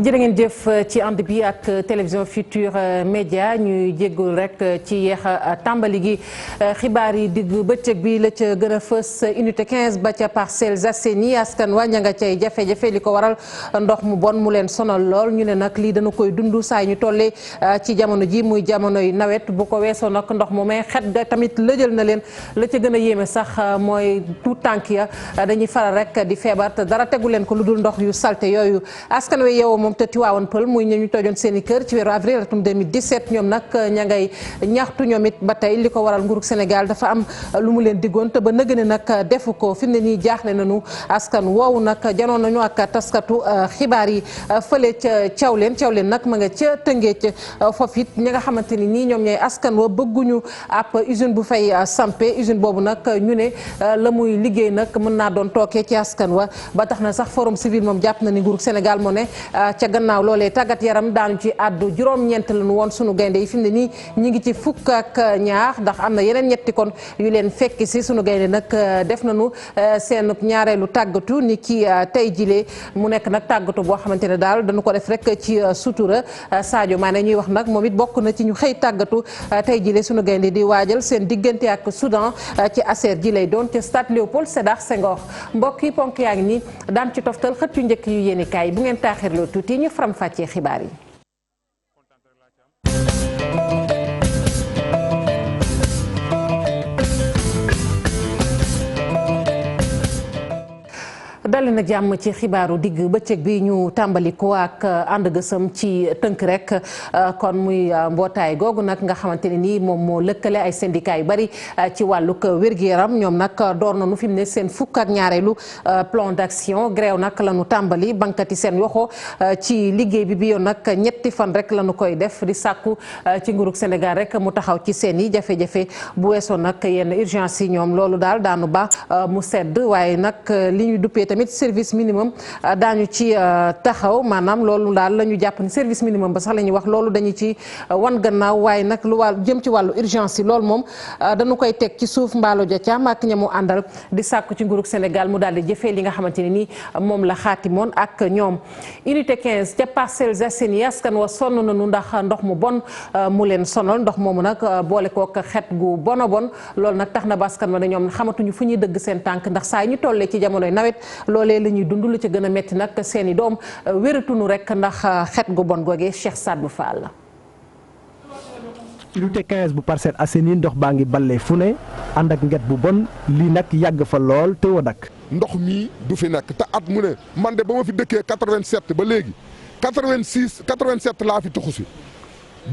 jërë ngeen jëf ci ànd bi ak télévision Futur Média ñuy jéggul rek ci yeex tàmbali gi xibaar yi digg bëccëg bi la ca gën a fës unité 15 ba ca Parcelles Assainies askan wa ña nga cay jafe-jafe li ko waral ndox mu bon mu leen sonal lool ñu ne nag lii dana koy dund saa ñu tollee ci jamono ji muy jamonoy nawet bu ko weesoo nag ndox mu may xet ga tamit lëjal na leen la ca gën a yéeme sax mooy tout tànk ya dañuy faral rek di feebar te dara tegu leen ko lu dul ndox yu salte yooyu askan wi yeewoo moom te Tiwaawan Pël muy ñu tojoon seen i kër ci weeru avril atum 2017 ñoom nag ña ngay ñaxtu ñoom it ba tey li ko waral nguurug Sénégal dafa am lu mu leen diggoon te ba nëgëne nag defu ko fi mu ne nii jaaxle nañu askan woowu nag janoon nañu ak taskatu xibaar yi fële ca Thiawlène nag ma nga ca Tëngéej foofu it ñi nga xamante ni nii ñoom ñooy askan wa bëgguñu ab usine bu fay sampe usine boobu nag ñu ne la muy liggéey nag mën naa doon tookee ci askan wa ba tax na sax forum civil moom jàpp na ni nguurug Sénégal moo ne ca gannaaw loolee tàggat yaram daanu ci àddu juróom-ñeent lañu woon sunu gaynde yi fi mu ne nii ñi ngi ci fukk ak ñaar ndax am na yeneen ñetti kon yu leen fekki si sunu gaynde nag def nañu seen ñaareelu tàggatu ni ki tey jilee mu nekk nag tàggatu boo xamante ne daal dañu ko def rek ci sutura Sadio Mané ñuy wax nag moom it bokk na ci ñu xëy tàggatu tey jilee sunu gaynde di waajal seen diggante ak Soudan ci Aser ji lay doon ci stade Léopold Sédar Senghor mbokk yi ponk yaa ngi nii daan ci toftal xët yu njëkk yu yéene kaay bu ngeen taaxirloo tuuti ñu faram fàccee xibaar yi. dali na jàmm ci xibaaru digg bëccëg bi ñu tàmbali ko ak ànd gësëm ci tënk rek kon muy mbootaay googu nag nga xamante ne nii moom moo lëkkale ay syndicat yu bari ci wàllug wér-gu-yaram ñoom nag door nañu fi mu ne seen fukk ak ñaareelu plan d'action grève nag la ñu tàmbali bankati seen yoxo ci liggéey bi yoon nag ñetti fan rek la ñu koy def di sàkku ci nguurug Sénégal rek mu taxaw ci seen i jafe-jafe bu weesoo nag yenn urgence yi ñoom loolu daal daanu ba mu sedd waaye nag li ñu duppee tamit service minimum daañu ci taxaw maanaam loolu daal la ñu jàpp ni service minimum ba sax la ñuy wax loolu dañu ci wan gannaaw waaye nag lu wàll jëm ci wàllu urgence yi loolu moom dañu koy teg ci suuf Mballo Dia Thiam ak ña mu àndal di sàkku ci nguurug Sénégal mu daal di jëfee li nga xamante ne nii moom la xaatimoon ak ñoom. unité 15 ca Parcelles Assainies askan wa sonn nañu ndax ndox mu bon mu leen sonal ndox moomu nag boole kook xet gu bon a bon loolu nag tax na ba askan wa ne ñoom xamatuñu fu ñuy dëgg seen tànk ndax saa ñu tollee ci jamonoy nawet loolee la ñuy dund lu ci gën a metti nag seeni doom wératunu rek ndax xet gu bon googee Cheikh Sadou Fall. unité 15 bu Parcelles Assainies ndox baa ngi balle fu ne ànd ak nget bu bon lii nag yàgg fa lool te woo dakk ndox mii du fi nekk te at mu ne man de ba ma fi dëkkee 87 ba léegi 86 87 laa fi tuxu si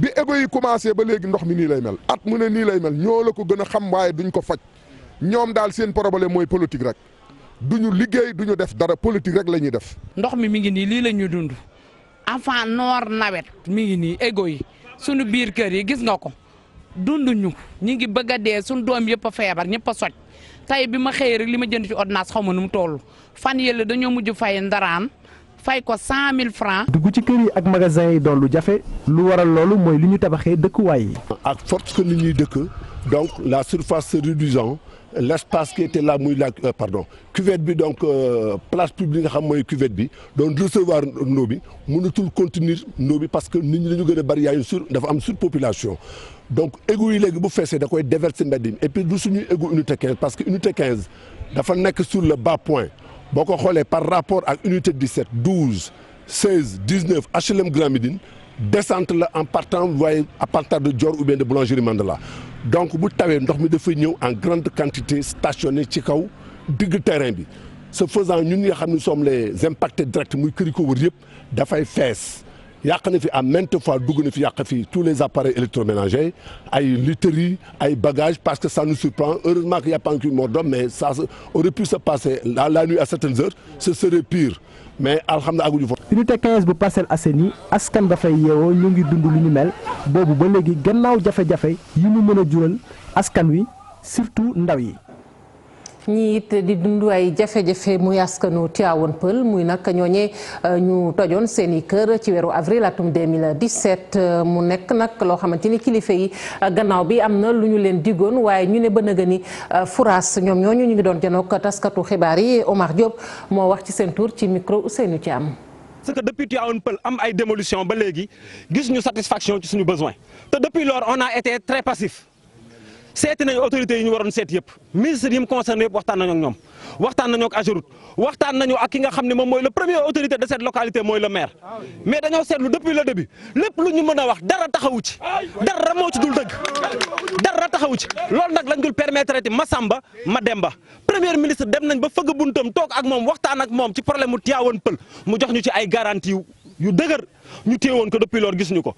bi égo yi commencé ba léegi ndox mi nii lay mel at mu ne nii lay mel ñoo la ko gën a xam waaye duñ ko faj ñoom daal seen problème mooy politique rek duñu liggéey duñu def dara politique rek la ñuy def. ndox mi ngi nii lii la ñuy dund avant noor nawet mi ngi nii égo yi sunu biir kër yi gis nga ko dunduñu ñi ngi bëgg a dee sunu doom yëpp a feebar ñëpp a soj tey bi ma xëyee rek li ma jënd ci ordonnance xaw ma nu mu toll fan yële dañoo mujj fay ndaraan fay ko 100 000 francs. dugg ci kër yi ak magasin yi doon lu jafe lu waral loolu mooy li ñu tabaxee dëkkuwaay yi. à force que nit ñuy dëkk donc la surface se réduisant l'espace qui était là muy la cuvette bi donc place publique nga xam mooy cuvette bi doon recevoir ndox bi mënatul contenir ndox bi parce que nit ñi dañu gën a bari yaay dafa am surpopulation donc égout yi léegi bu feesee da koy déverser mbedd mi et puis du suñuy égout unité 15 parce que unité 15 dafa nekk sur le bas point boo ko xoolee par rapport ak unité 17 12 16 19 HLM Grand Médine descente la en partant vous voyez à partir de Dior ou bien de Boulangerie Mandela donc bu tawee ndox mi dafay ñëw en grande quantité stationné ci kaw digg terrain bi ce faisant ñun ñi nga xam ne sommes les impactés directs muy kër yi ko wër yëpp dafay fees yàq na fi à maintes fois dugg na fi yàq fi tous les appareils électroménagers ay literies ay bagages parce que ça nous surprend heureusement qu'il n'y a pas encore mort d'homme mais ça aurait pu se passer la nuit à certaines heures ce serait pire mais alhamdulilah aguñu fa. unité 15 bu Parcelles Assainies askan dafay yeewoo ñu ngi dund lu ñu mel boobu ba léegi gannaaw jafe-jafe yi mu mën a jural askan wi surtout ndaw yi. ñi it di dund ay jafe-jafe muy askanu Tivaouane Peulh muy nag ñooñee ñu tojoon seen i kër ci weeru avril atum 2017 mu nekk nag loo xamante ni kilifa yi gannaaw bi am na lu ñu leen digoon waaye ñu ne ba nëga ni furaas ñoom ñooñu ñu ngi doon janook taskatu xibaar yi Omar Diop moo wax ci seen tur ci micro Ousseynou Thiam. parce que depuis Tivaouane Peulh am ay démolition ba léegi gis ñu satisfaction ci suñu besoin te depuis lors on a été très passif seeti nañu autorités yi ñu waroon seet yëpp ministre yi mu concerné yëpp waxtaan nañu ak ñoom waxtaan nañu ak Ageroute waxtaan nañu ak ki nga xam ne moom mooy le premier autorité de cette localité mooy le maire mais dañoo seetlu depuis le début lépp lu ñu mën a wax dara taxawu ci dara moo ci dul dëgg dara taxawu ci loolu nag lañ dul permettre ti Massamba Mademba premier ministre dem nañ ba fëgg buntam toog ak moom waxtaan ak moom ci problème mu Tivaouane Peulh mu jox ñu ci ay garantie yu dëgër ñu téewoon ko depuis loolu gisuñu ko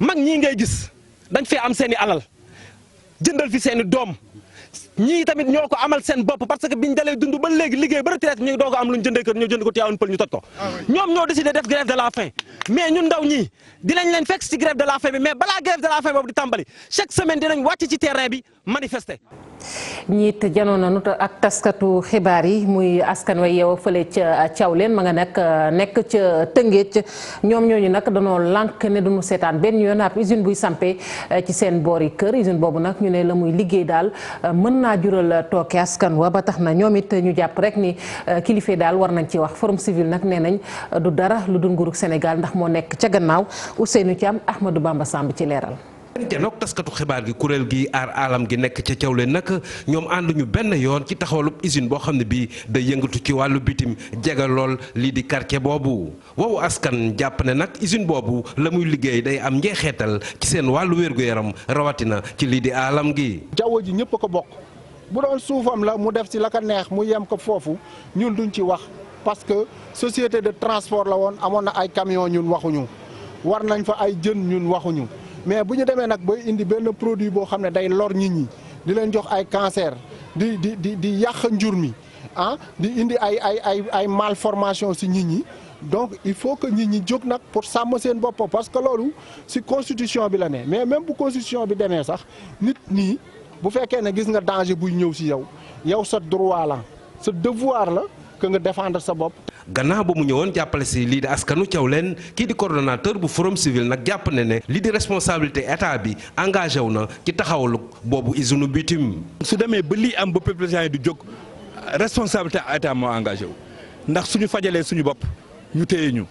mag ñii ngay gis dañ fee am seeni alal jëndal fi seeni doom ñii tamit ñoo ko amal seen bopp parce que biñ dalee dund ba léegi liggéey ba retraite ñu doog a am lu ñu jëndee kër ñu jënd ko Tivaouane Peulh ñu toj ko ñoom ñoo décidé def grève de la faim mais ñun ndaw ñii dinañ leen fekk ci grève de la faim bi mais balaa grève de la faim boobu di tàmbali chaque semaine dinañ wàcc ci terrain bi manifester. ñiit janoon nañu ak taskatu xibaar yi muy askan wa yeewoo fële ca Thiawlène ma nga nekk ca Tëngéej ñoom ñooñu nag danoo lànk ne duñu seetaan benn yoon ab usine buy sampee ci seen boori kër usine boobu nag ñu ne la muy liggéey daal mën naa jural tooke askan wa ba tax na ñoom it ñu jàpp rek ni kilifa daal war nañ ci wax forum civil nag nee nañ du dara lu dul nguurug Sénégal ndax moo nekk ca gannaaw Ousseynou Thiam Ahmadou Bamba Samb ci leeral. janook taskatu xibaar gi kuréel gi aar alam gi nekk ca Thiawlène nag ñoom ànduñu benn yoon ci taxawalub usine boo xam ne bii day yëngatu ci wàllu bitim jege lool lii di quartier boobu woowu askan jàpp ne nag usine boobu la muy liggéey day am njeexeetal ci seen wàllu wér-gu-yaram rawatina ci lii di alam gi. jaww ji ñëpp a ko bokk bu doon suufam la mu def ci la ko neex mu yem ko foofu ñun duñ ci wax parce que société de transport la woon amoon na ay camion ñun waxuñu war nañ fa ay jën ñun waxuñu. mais bu ñu demee nag bay indi benn produit boo xam ne day lor nit ñi di leen jox ay cancer di yàq njur mi ah di indi ay malformation ci nit ñi donc il faut que nit ñi jóg nag pour sàmm seen bopp parce que loolu ci constitution bi la ne mais même bu constitution bi demee sax nit ñi bu fekkee ne gis nga danger buy ñëw ci yow sa droit la sa devoir la que nga défendre sa bopp. gannaaw ba mu ñëwoon jàppale si lii di askanu Thiawlène kii di coordonnateur bu forum civil nag jàpp ne lii di responsabilité état bi engagé wu na ci taxawalu boobu usine bitim. su demee ba lii am ba population yi di jóg responsabilité état moo engagé wu ndax suñu fajalee suñu bopp ñu téye ñu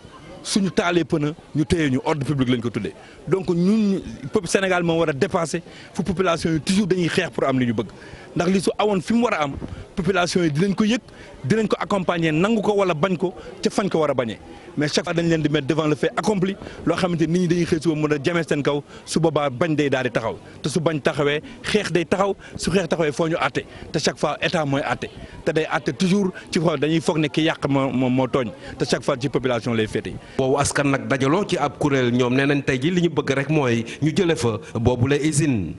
suñu taalee pëna ñu téye ñu ordre public lañ ko tuddee donc ñun peuple Sénégal moo war a dépasser fu population yi toujours dañuy xeex pour am li ñu bëgg ndax li su awoon fi mu war a am population yi dinañ ko yëg dinañ ko accompagner nangu ko wala bañ ko ca fañ ko war a bañee mais chaque fois dañ leen di mettre devant le fait accompli loo xamante nit ñi dañuy xëy suba mën a jamee seen kaw su boobaa bañ day daal di taxaw te su bañ taxawee xeex day taxaw su xeex taxawee foo ñu àtte te chaque fois état mooy àtte te day àtte toujours ci xool dañuy foog ne ki yàq moo tooñ te chaque fois ci population lay féete. boobu askan nag dajaloo ci ab kuréel ñoom nee nañ tey ji li ñu bëgg rek mooy ñu jële fa boobu la usine.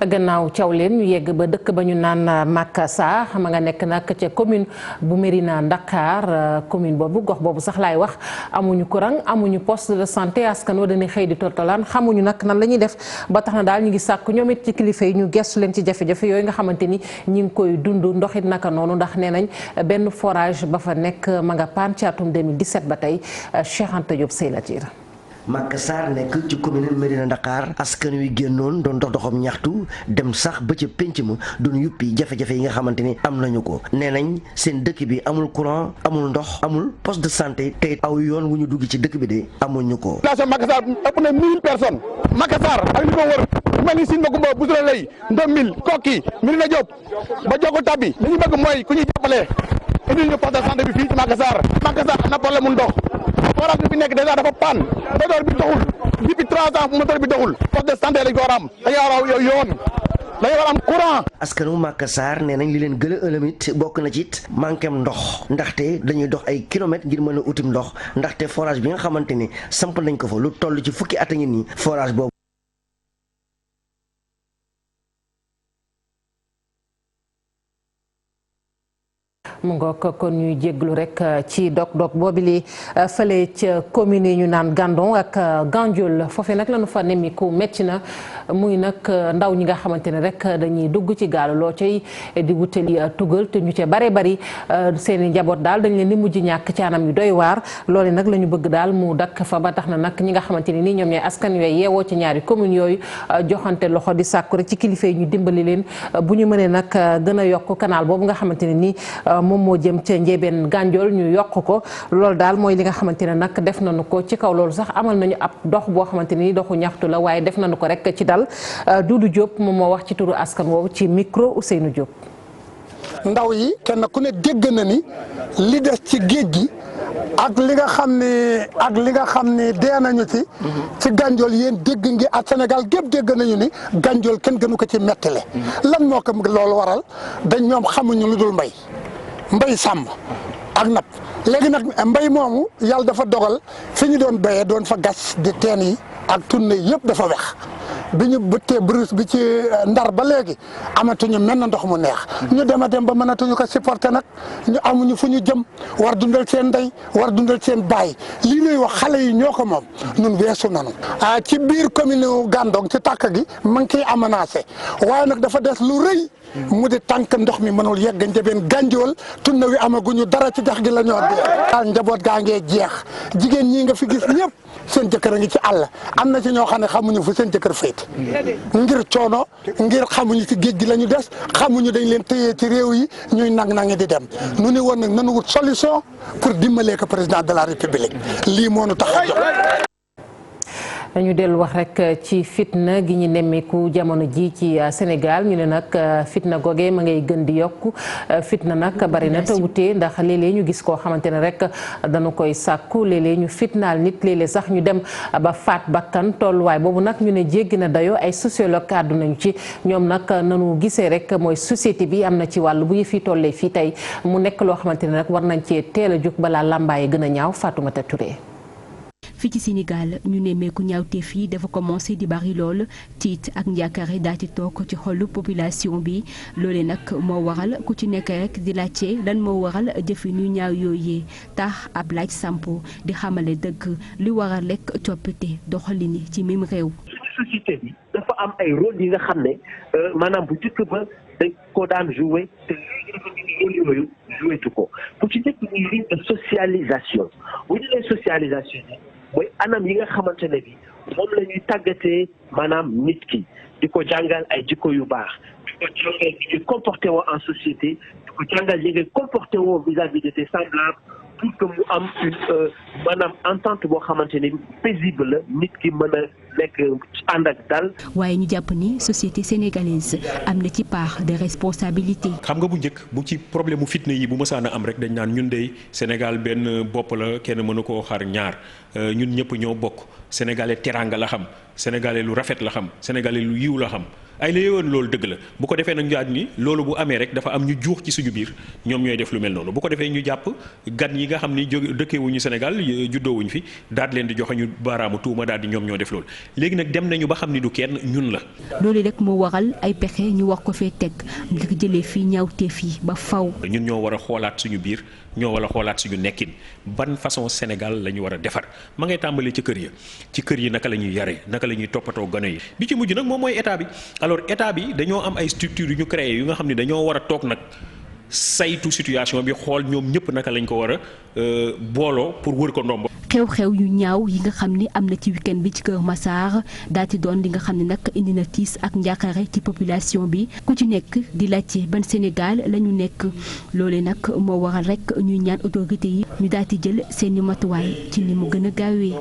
gannaaw Thiawlène ñu yegg ba dëkk ba ñu naan Makassar ma nga nekk nag ca commune bu Mérina Dakhar commune boobu gox boobu sax laay wax amuñu courant amuñu poste de santé askan wa dañuy xëy di tortalaan xamuñu nag nan la ñuy def ba tax na daal ñu ngi sàkk ñoom it ci kilifa yi ñu gestu leen ci jafe-jafe yooyu nga xamante ni ñi ngi koy dund ndoxit naka noonu ndax nee nañ benn forage ba fa nekk ma nga paan ci atum 2017 ba tey Cheikh Anta Diop Seylatir. Makassar nekk ci commune Mérina Dakhar askan wi génnoon doon doxam ñaxtu dem sax ba ca pénc ma doon yuppi jafe-jafe yi nga xamante ni am nañu ko nee nañ seen dëkk bi amul courant amul ndox amul poste de santé te aw yoon wu ñu dugg ci dëkk bi de amuñu ko. population Makassar ëpp na 1000 personnes Makassar ak li ko wër mel ni Sine Makumba Boussoula Lay Ndomil Koki Mérina Diop ba Jokko Tabbi li ñu bëgg mooy ku ñuy jàppale indil ñu poste de santé bi fii ci Makassar am na problème mu ndox. forage bi nekk déjà dafa panne moteur bi doxul depuis 3 ans moteur bi doxul poste de santé lañ ko war a am dañoo war a yoon dañoo war a am courant. askanu Makassar nee nañ li leen gën a ëlëmit bokk na ci it manquem ndox ndaxte dañuy dox ay kilomètres ngir mën a utim ndox ndaxte forage bi nga xamante ni samp nañ ko fa lu toll ci fukki at a ngi nii forage boobu. mu ngoog kon ñuy jégglu rek ci dog-dog boobu li fële ca commune yi ñu naan Gandon ak Gandiol foofee nag lañu fa nemmiku metti na muy nag ndaw ñi nga xamante ne rek dañuy dugg ci gaal loo cay di wutali tugal te ñu ca bare bari seen i njaboot daal dañ leen di mujj ñàkk ci anam yu doy waar loolu nag la ñu bëgg daal mu dakk fa ba tax na nag ñi nga xamante ne nii ñoom ñooy askan yooyu yeewoo ci ñaari commune yooyu joxante loxo di sàkku rek ci kilifa yi ñu dimbali leen bu ñu mënee nag gën a yokk canal boobu nga xamante ne nii moom moo jëm ca Ndiébène Gandiol ñu yokk ko loolu daal mooy li nga xamante ne nag def nañu ko ci kaw loolu sax amal nañu ab dox boo xamante ni doxu ñaxtu la waaye def nañu ko rek ci dal Doudou Diop moom moo wax ci turu askan woowu ci micro Ousseynou Diop. ndaw yi kenn ku ne dégg na ni li des ci géej gi ak li nga xam ne dee nañu ci Gandiol yéen dégg ngi ak Sénégal gépp dégg nañu ni Gandiol kenn gënu ko ci mettile lan moo ko loolu waral dañ ñoom xamuñu lu dul mbay sàmm ak napp léegi nag mbay moomu yàlla dafa dogal fi ñu doon béyee doon fa gas di teen yi ak tunne yëpp dafa wex bi ñu bëttee brousse bi ci Ndar ba léegi amatuñu mel na ndox mu neex ñu dem a dem ba mënatuñu ko supporter nag ñu amuñu fu ñu jëm war dundal seen ndey war dundal seen baay lii lay wax xale yi ñoo ko moom ñun weesu nanu ci biir commune Gandon ci tàkk gi ma ngi koy aménagé waaye nag dafa des lu rëy mu di tànk ndox mi mënul yegg Ndiébène Gandiol tunna wi amaguñu dara ci dex gi la ñoo dee njaboot gaa ngee jeex jigéen ñi nga fi gis ñëpp seen jëkkër a ngi ci àll am na ci ñoo xam ne xamuñu fu seen jëkkër féete ngir coono ngir xamuñu ci géej gi la ñu des xamuñu dañ leen téyee ci réew yi ñuy nang-nangi di dem nu ni woon nag nanu wut solution pour dimbalee ko président de la république lii moo nu tax a jóg. dañu dellu wax rek ci fitna gi ñu nemmeeku jamono ji ci Sénégal ñu ne nag fitna goge ma ngay gën di yokku fitna nag bari na te wute ndax léeg-léeg ñu gis koo xamante ne rek dañu koy sàkku léeg-léeg ñu fitnaal nit léeg-léeg sax ñu dem ba faat bakkan tolluwaay boobu nag ñu ne jéggi na dayoo ay sociologue àddu nañu ci ñoom nag nanu gisee rek mooy société bi am na ci wàll bu yëf yi tollee fii tey mu nekk loo xamante ne rek war nañ cee teel a jóg balaa làmbaaye gën a ñaaw Fatoumata Touré. fii ci Sénégal ñu nemmeeku ñaawteef yi dafa commencé di bari lool tiit ak njàkkare daal di toog ci xolu population bi loole nag moo waral ku ci nekk rek di laajte lan moo waral jëfinu ñaaw yooyee tax ab laaj sampo di xamale dëgg li waral rek coppite doxalini ci mim réew. société bi dafa am ay rôle yi nga xam ne maanaam bu njëkk ba dañ ko daan joué te léegi dafa nit rôle yooyu joué tu ko bu ci nekk ñu ligne de socialisation bu ñu nee socialisation mooy anam yi nga xamante ne bi moom la ñuy tàggatee maanaam nit ki di ko jàngal ay jikko yu baax di ko jàngal di ñuy comporté woo en société di ko jàngal yi ngay comporté woo vis-à-vis de tes semblables pour que mu am une maanaam entente boo xamante ne paisible la nit ki mën a nekk ànd ak dal. waaye ñu jàpp ni société sénégalaise am na ci part de responsabilité. xam nga bu njëkk bu ci problème mu fitna yi bu mësaan a am rek dañ naan ñun dey Sénégal benn bopp la kenn mënu koo xar ñaar ñun ñëpp ñoo bokk sénégalais teranga la xam sénégalais lu rafet la xam sénégalais lu yiw la xam. ay la yowoon loolu dëgg la bu ko defee nag ñu ni loolu bu amee rek dafa am ñu juux ci suñu biir ñoom ñooy def lu mel noonu bu ko defee ñu jàpp gan yi nga xam ni dëkkeewuñu Sénégal juddoowuñu fi daal leen di joxe ñu baaraamu tuuma daal di ñoom ñoo def loolu léegi nag dem nañu ba xam ni du kenn ñun la. loolu rek moo waral ay pexe ñu wax ko fee teg ngir jëlee fii ñaawteef yi ba faw. ñun ñoo war a xoolaat suñu biir ñoo war a xoolaat suñu nekkin ban façon Sénégal la ñu war a defar ma ngay tàmbalee ci kër ya ci kër yi naka la ñuy yare naka la ñuy toppatoo gone yi bi ci mujj nag moom mooy état bi alors état bi dañoo am ay structures yu ñu créé yu nga xam ne dañoo war a toog nag saytu situation bi xool ñoom ñëpp naka lañ ko war a booloo pour wër ko ndombo. xew-xew yu ñaaw yi nga xam ne am na ci week-end bi ci Kër Massar daal di doon li nga xam ne nag indi na tiis ak njàqare ci population bi ku ci nekk di laajte ban Sénégal la ñu nekk loole nag moo waral rek ñuy ñaan autorité yi ñu daal di jël seeni matuwaay ci ni mu gën a gaawee.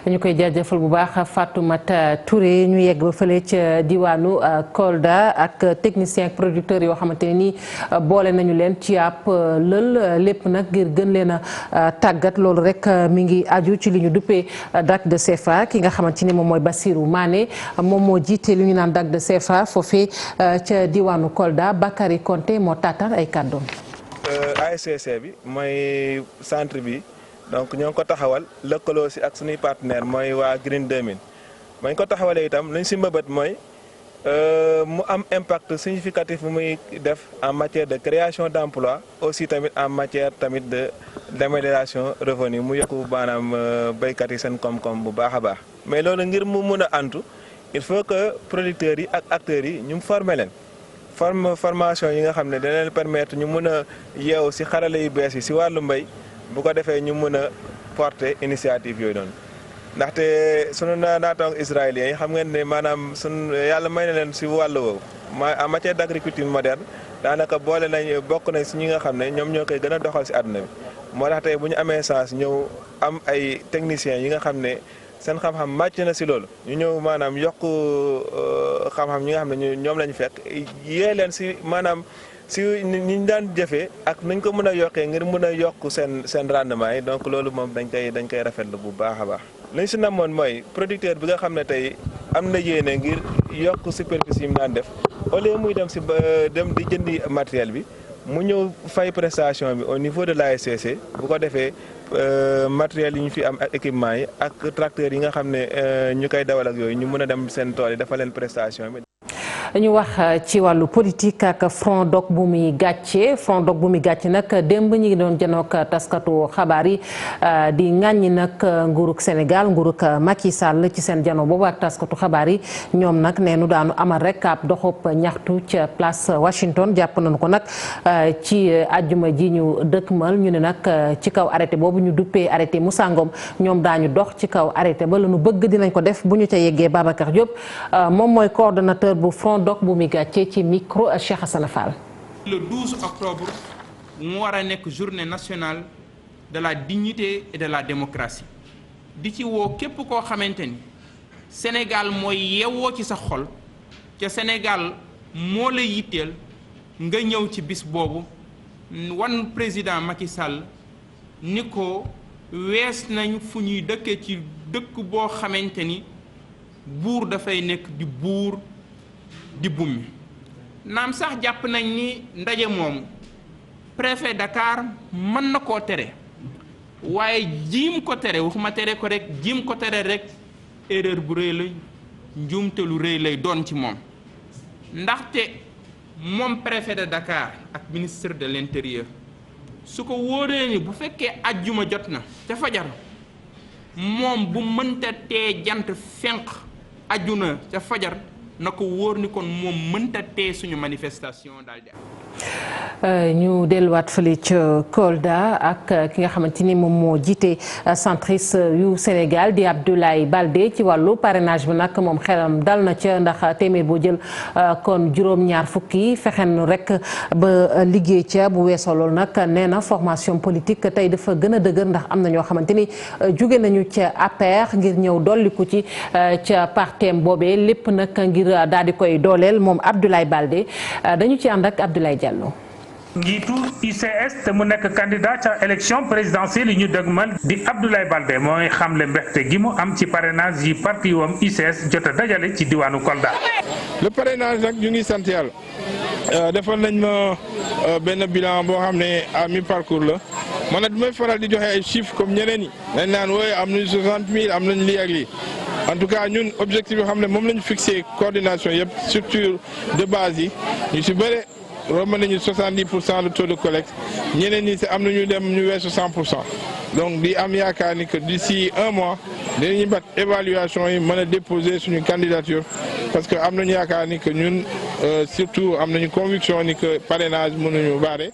dañu koy jaajëfal bu baax Fatoumata Touré ñu yegg ba fële ca diwaanu Kolda ak technicien ak producteur yoo xamante ne nii boole nañu leen ci ab lël lépp nag ngir gën leen a tàggat loolu rek mi ngi aju ci li ñu duppee DAC de CFA ki nga xamante ni moom mooy Bassirou Mané moom moo jiite li ñu naan DAC de CFA foofee ca diwaanu Kolda Bakary Konté moo taataan ay kàddoom. ASCC bi mooy centre bi. donc ñoo ngi ko taxawal lëkkaloo si ak suñuy partenaire mooy waa Green 2000 bañ ko taxawalee itam luñ si mbëbët mooy mu am impact significatif bu muy def en matière de création d'emploi aussi tamit en matière tamit de d'amélioration revenu mu yokku maanaam béykat yi seen koom-koom bu baax a baax mais loolu ngir mu mun a antu il faut que producteurs yi ak acteurs yi ñu former leen formation yi nga xam ne dana leen permettre ñu mun a yeewu si xarala yu bees yi si wàllu mbéy bu ko defee ñu mën a porter initiative yooyu noonu ndaxte sunu naataango israéliens yi xam ngeen ne maanaam sunu yàlla may na leen si wàll woowu en matière d'agriculture moderne daanaka bokk nañ si ñi nga xam ne ñoom ñoo koy gën a doxal si àdduna bi moo tax tey bu ñu amee chance ñëw am ay techniciens yi nga xam ne seen xam-xam màcc na si loolu ñu ñëw maanaam yokk xam-xam ñi nga xam ne ñoom lañu fekk yee leen si maanaam si ni ñu daan jëfee ak nuñ ko mën a yokkee ngir mën a yokk seen rendement yi donc loolu moom dañ koy rafetlu bu baax a baax. liñ si namoon mooy producteur bi nga xam ne tey am na yéene ngir yokk superficie yi mu daan def au lieu muy dem di jëndi matériel bi mu ñëw fay prestation bi au niveau de l'ASCC bu ko defee matériel yi ñu fi am ak équipement yi ak tracteurs yi nga xam ne ñu koy dawal ak yooyu ñu mën a dem seen tool yi dafa leen prestation bi. ñu wax ci wàllu politique ak front dog bu muy gàcce nag démb ñi ngi doon janook taskatu xabaar yi di ŋàññi nag nguurug Sénégal nguurug Macky Sall ci seen jano boobu ak taskatu xabaar yi ñoom nag neenu daanu amal rek ab doxub ñaxtu ca place Washington jàpp nañu ko nag ci àjjuma ji ñu dëkkmal ñu ne nag ci kaw arrêté boobu ñu duppee arrêté Moussa Ngom ñoom daañu dox ci kaw arrêté ba la ñu bëgg dinañ ko def bu ñu ca yeggee. Babacar Diop moom mooy coordonnateur bu front dog bu muy gàccee ci micro Cheikh Hassana Fall. Le 12 octobre mu war a nekk journée nationale de la dignité et de la démocratie di ci woo képp koo xamante ni Sénégal mooy yeewoo ci sa xol ca Sénégal moo la yitteel nga ñëw ci bis boobu wan président Macky Sall ni ko wees nañ fu ñuy dëkkee ci dëkk boo xamante ni buur dafay nekk di buur di bummi naam sax jàpp nañ ni ndaje moom préfet Dakar mën na koo tere waaye jiim ko tere waxuma tere ko rek jiim ko tere rek erreur bu rëy la njuumte lu rëy lay doon ci moom ndaxte moom préfet de Dakar ak ministre de l'intérieur su ko wóoree ni bu fekkee ajjuma jot na ca fajar moom bu mënta tee jant fenq ajjuna ca fajar na ko wóor ni kon moom mënta tee suñu manifestation daal di ñu delluwaat fële ca Kolda ak ki nga xamante ni moom moo jiite centriste yu Sénégal di Abdoulaye Baldé ci wàllu parrainage bi nag moom xelam dal na ca ndax téeméer boo jël kon juróom-ñaar fukki fexen rek ba liggéey ca bu weesoo loolu nag nee na formation politique tey dafa gën a dëgër ndax am na ñoo xamante ni jóge nañu ca APR ngir ñëw dolliku ci ca partem boobee lépp nag ngir daal di koy dooleel moom Abdoulaye Baldé dañu ci ànd ak Abdoulaye Diallo. njiitu ICS te mu nekk candidat ca élection présidentielle yi ñu dëgmal di Abdoulaye Baldé mooy xamle mbégte gi mu am ci parrainage yi parti wam ICS jot a dajale ci diwaanu Kolda. le parrainage nag ñu ngi sant yàlla defal nañ ma benn bilan boo xam ne à mi parcours la man nag du may faral di joxe ay chiffres comme ñeneen ñi dañ naan wooye am nañ 60 000 am nañ lii ak lii en tout cas ñun objectif yoo xam ne moom lañu fixé coordination yëpp structure de base yi ñu si bëre romb nañu 70% de taux de collecte ñeneen ñi si am nañu dem ñu weesu 100% donc di am yaakaar ni que d'ici un mois dinañu bat évaluation yi mën a déposer suñu candidature parce que am nañu yaakaar ni que ñun surtout am nañu conviction ni que parrainage mënuñu baare.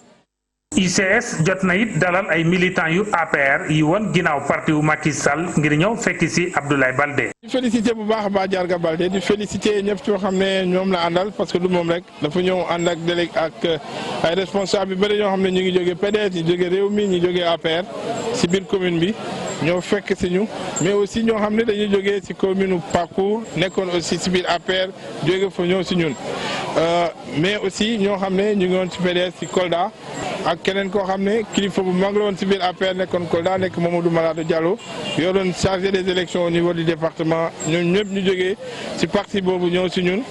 ICS jot na it dalal ay militants yu APR yi woon ginnaaw parti wu Macky Sall ngir ñëw fekki si Abdoulaye Baldé. di félicité bu baax a baax Diarga Baldé di félicité ñëpp yoo xam ne ñoom la àndal parce que du moom rek dafa ñëw ànd ak délégué ak ay responsable yu bëri ñoo xam ne ñu ngi jógee PDS ñu jógee Rewmi ñu jógee APR si biir commune bi ñoo fekk si ñu mais aussi ñoo xam ne dañuy jógee si commune Parcours nekkoon aussi si biir APR jóge fa ñëw si ñun mais aussi ñoo xam ne ñu ngi woon si PDS si Kolda ak keneen koo xam ne kilifa bu mag la woon si biir APR nekkoon Kolda nekk Mamadou Malado Diallo yoo doon chargé des élections au niveau du département ñoom ñëpp ñu jógee si parti boobu ñëw si ñun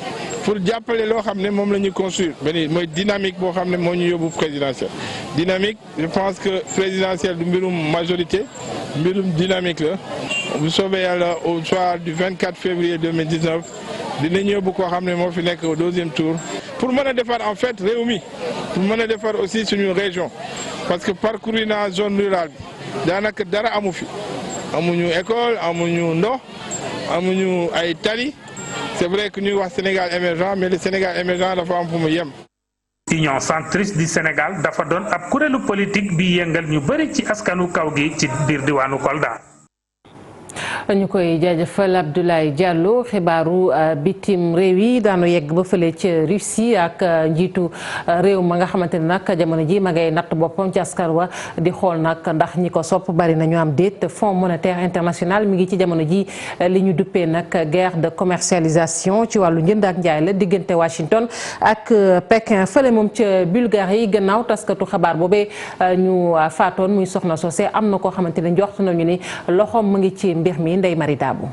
pour jàppale loo xam ne moom la ñuy construire benn mooy dynamique boo xam ne moo ñu yóbbu présidentielle dynamique je pense que présidentielle du mbirum majorité mbirum dynamique la bu soobee yàlla au soir du 24 février 2019 dinañ yóbbu koo xam ne moo fi nekk au deuxième tour pour mën a defar en fait réew mi pour mën a defar aussi suñu région parce que parcourir naa zone rurale bi daanaka dara amu fi amuñu école amuñu ndox amuñu ay tali c'est vrai que ñuy wax Sénégal émergent mais le Sénégal émergent dafa am fu mu yem. Union centriste du Sénégal dafa doon ab kuréelu politique bi yëngal ñu bëri ci askanu kaw gi ci biir diwaanu Kolda. ñu koy jaajëfal Abdoulaye Diallo. xibaaru bitim réew yi daanu yegg ba fële ca Russie ak njiitu réew ma nga xamante ne nag jamono ji ma ngay natt boppam ci askan wa di xool nag ndax ñi ko sopp bari na ñu am déet. Fonds monétaire international mi ngi ci jamono ji li ñu duppee nag guerre de commercialisation ci wàllu njënd ak njaay la diggante Washington ak Pékin. Fële moom ca Bulgarie gannaaw taskatu xabaar boobee ñu faatoon muy soxna sosé am na koo xamante ne njort nañu ni loxoom mu ngi ci mbir mi. Ndey Mari Daabu.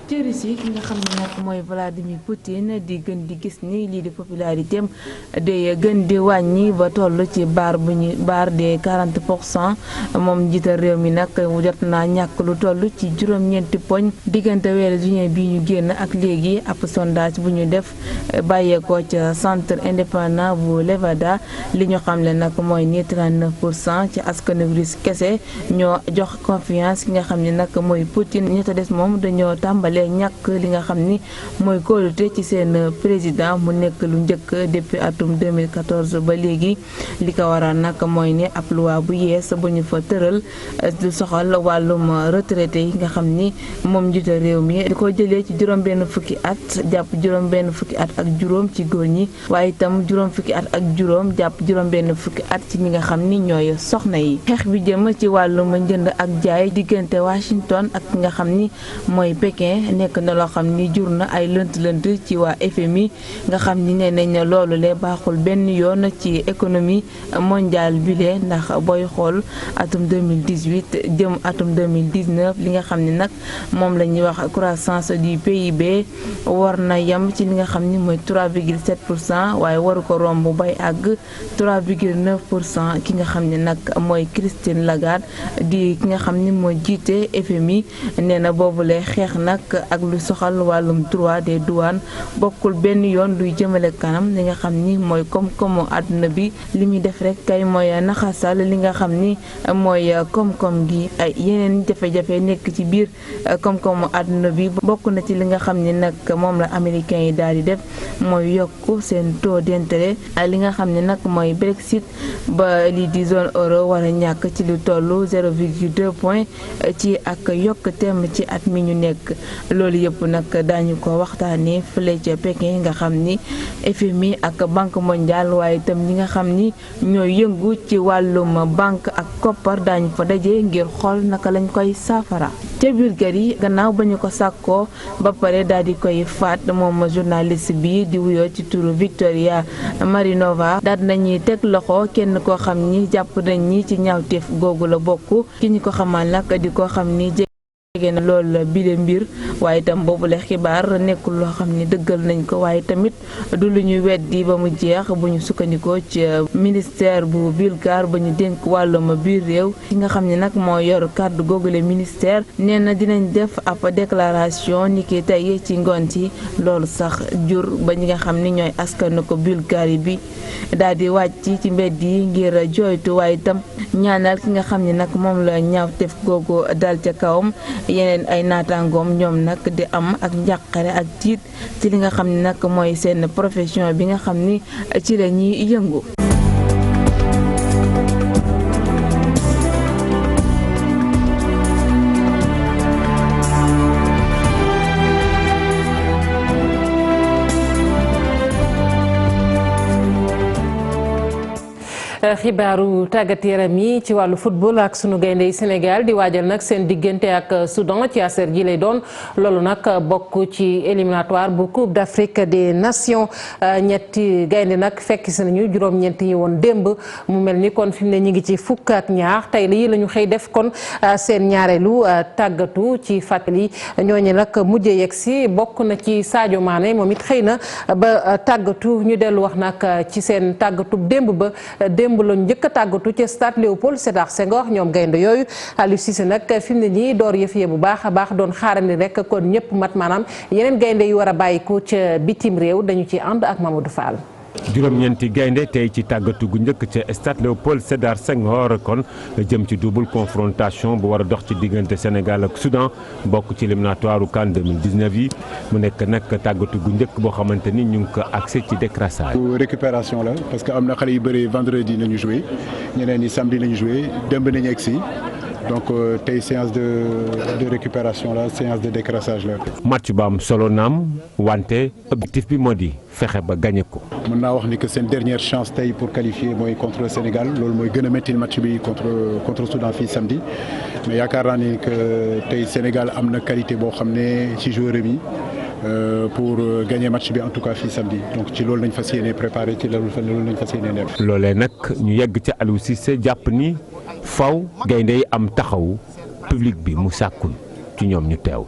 ci Russie ki nga xam ne nag mooy Vladimir Poutine di gën di gis ni lii di popularité am day gën di wàññi ba toll ci barre des 40%. moom njiital réew mi nag jot naa ñàkk lu toll ci juróom-ñeenti poñ diggante weeru juin bi ñu génn ak léegi ab sondage bu ñu def bàyyeekoo ca centre indépendant bu Levada li ñu xamle nag mooy ni 39% ci askanu russe kese ñoo jox confiance ki nga xam ne nag mooy Poutine ñetta des moom dañoo tàmbali ñàkk li nga xam ni mooy kóolute ci seen président mu nekk lu njëkk depuis atum 2014 ba léegi li ko waral nag mooy ne ab loi bu yees bu ñu fa tëral du soxal wàllum retraité yi nga xam ni moom njiitu réew mi di ko jëlee ci juróom-benn fukki at jàpp juróom-benn fukki at ak juróom ci góor ñi waaye itam juróom fukki at ak juróom jàpp juróom-benn fukki at ci ñi nga xam ni ñooy soxna yi. xeex bi jëm ci wàllum njënd ak jaay diggante Washington ak nga xam ni mooy Pékin nekk na loo xam ni jur na ay lënt-lënt ci waa FMI nga xam ni nee nañ loolu le baaxul benn yoon ci économie mondiale bi lee ndax booy xool atum 2018 jëm atum 2019 li nga xam ni nag moom la ñuy wax croissance du PIB war na yem ci li nga xam ni mooy 3,7% waaye waru ko romb bay àgg 3,9%. ki nga xam ni nag mooy Christine Lagarde di ki nga xam ni mooy jiite FMI nee na boobule xeex nag ak lu soxal wàllum droit des douanes bokkul benn yoon luy jëmale kanam li nga xam ni mooy koom-koomu àdduna bi li muy def rek kay mooy naxasal li nga xam ni mooy koom-koom gi ay yeneen jafe-jafe nekk ci biir koom-koomu àdduna bi bokk na ci li nga xam ni nag moom la américains yi daal di def mooy yokk seen taux d'intérêt li nga xam ni nag mooy Brexit ba lii di zone euro war a ñàkk ci lu tollu 0,2 point ci ak yokk teem ci at mi ñu nekk. loolu yëpp nag daañu ko waxtaanee fële ca Pékin nga xam ni FMI ak banque mondiale waaye itam ñi nga xam ni ñooy yëngu ci wàllum banque ak koppar daañu fa daje ngir xool naka lañ koy saafara. ca Bulgarie gannaaw ba ñu ko sàkkoo ba pare daal di koy faat moom journaliste bi di wuyoo ci turu Victoria Marinova daal nañuy teg loxo kenn koo xam ni jàpp nañ ñi ci ñaawteef googu la bokk ki ñu ko xamal nag di ko xam ni jege na lool bile mbir waaye itam boobule xibaar nekkul loo xam ni dëggal nañ ko waaye tamit du lu ñu weddi ba mu jeex bu ñu sukkandikoo ci ministère bu bulgare ba ñu dénk wàllum biir réew ki nga xam ni nag moo yor kàddu googule ministère nee na dinañ def ab déclaration ni ki tey ci ngoon ci loolu sax jur ba ñi nga xam ni ñooy askanu ko bulgarie bi daal di wàcc ci mbedd yi ngir jooytu waaye itam ñaanal ki nga xam ni nag moom la ñaawteef googu dal ca kawam yeneen ay naataangoom ñoom nag di am ak njàqare ak tiit ci li nga xam ni nag mooy seen profession bi nga xam ni ci la ñuy yëngu. xibaaru tàggat yaram yi ci wàllu football ak sunu gaynde yi Sénégal di waajal nag seen diggante ak Soudan ci aser ji lay doon loolu nag bokk ci éliminatoire bu Coupe d'Afrique des Nations ñetti gaynde nag fekk si nañu juróom-ñeent yi woon démb mu mel ni kon fi mu ne ñu ngi ci fukk ak ñaar tey lii la ñu xëy def kon seen ñaareelu tàggatu ci fàttali ñooñu nag mujjee yegg si bokk na ci Sadio Mané moom it xëy na ba tàggatu ñu dellu wax nag ci seen tàggatu démb ba démb lañu njëkk a tàggatu ci stade Léopold Sédar Senghor ñoom gaynde yooyu Aliou Cissé nag fi mu ne nii door yëf yee bu baax a baax doon xaarandi rek kon ñëpp mat maanaam yeneen gaynde yu war a bàyyiku ca bitim réew dañu ci ànd ak Mamadou Fall. juróom-ñeenti gaynde tey ci tàggatu gu njëkk ca stade Léopold Sédar Senghor kon jëm ci double confrontation bu war a dox ci diggante Sénégal ak Soudan bokk ci éliminatoire u CAN 2019 yi mu nekk nag tàggatu gu njëkk boo xamante ni ñu ngi ko accès ci décrassage. récupération la parce que am na xale yu bëri vendredi nañu joué ñeneen ñi samedi nañu joué démb nañu egg si donc tey séance de récupération la séance de décrassage la. match ba am solo naam wante objectif bi moo di fexe ba gagné ko. mën naa wax ni que seen dernière chance tey pour qualifier mooy contre le Sénégal loolu mooy gën a métti match bi contre Soudan fii samedi mais yaakaar naa ni que tey Sénégal am na qualité boo xam ne ci joueur bi pour gagner match bi en tout cas fii samedi donc ci loolu lañ fas yéene préparé ci loolu lañ fas yéene def. loolee nag ñu yegg ca Aliou Cissé jàpp ni faw gaynde yi am taxaw public bi mu sàkkul ci ñoom ñu teew.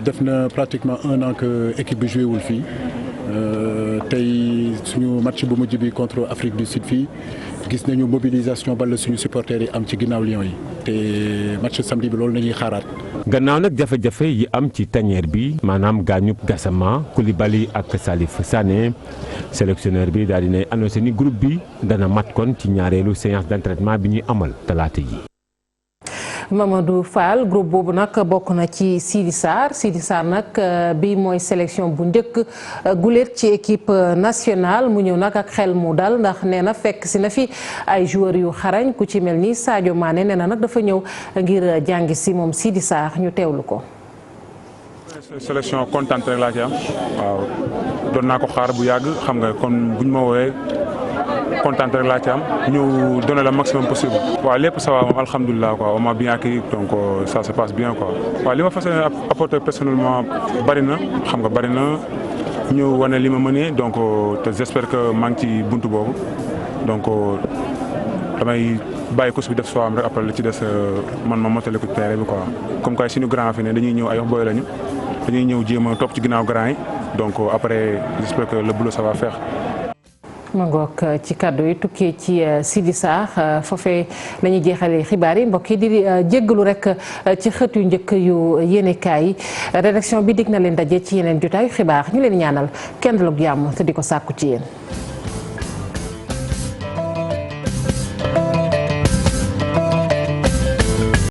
def na pratiquement 1 an que équipe bi joué wul fii tey suñu match bu mujj bi contre Afrique du Sud fii gis nañu mobilisation bala suñu supporters yi am ci ginnaaw Lions yi te match samedi bi loolu nañuy xaaraat. gannaaw nag jafe-jafe yi am ci tanière bi maanaam gaañub Gassama Koulibaly ak Salif Sané sélectionneur bi daal dinay annoncé ni groupe bi dana mat kon ci ñaareelu séance d'entraînement bi ñuy amal talaata yi. Mamadou Fall groupe boobu nag bokk na ci Sidi Sarr nag bi mooy sélection bu njëkk guléet ci équipe nationale mu ñëw nag ak xel mu dal ndax nee na fekk si na fi ay joueurs yu xarañ ku ci mel ni Sadio Mané nee na nag dafa ñëw ngir jàngi si moom Sidi Sarr ñu teewlu ko. sélection kontaan rek laa ci am waaw doon naa ko xaar bu yàgg xam nga kon buñ ma woowee kontaan rek laa ci am ñu donner le maximum possible. waaw lépp ça va moom alhamdulilah quoi on m'a bien accueilli donc ça se passe bien quoi. waaw li ma fas yéene apporter personnellement bari na xam nga bari na ñu wane li ma mënee donc te j'espère que maa ngi ci buntu boobu donc damay bàyyi coach bi def soo am rek après li ci des man ma motali ko terrain bi quoi. comme que suñu grand fi ne dañuy ñëw ay boy lañu dañuy ñëw jéem a topp ci ginnaaw grand yi donc après j'espère que le boulot ça va faire. ma ngoog ci kàddu yi tukkee ci Sidi Sarr foofee lañuy jeexalee xibaar yi mbokk yi di jéggalu rek ci xët yu njëkk yu yéenekaay yi rédaction bi dig na leen daje ci yeneen jotaayu xibaar ñu leen ñaanal kenn dalug jàmm te di ko sàkku ci yéen.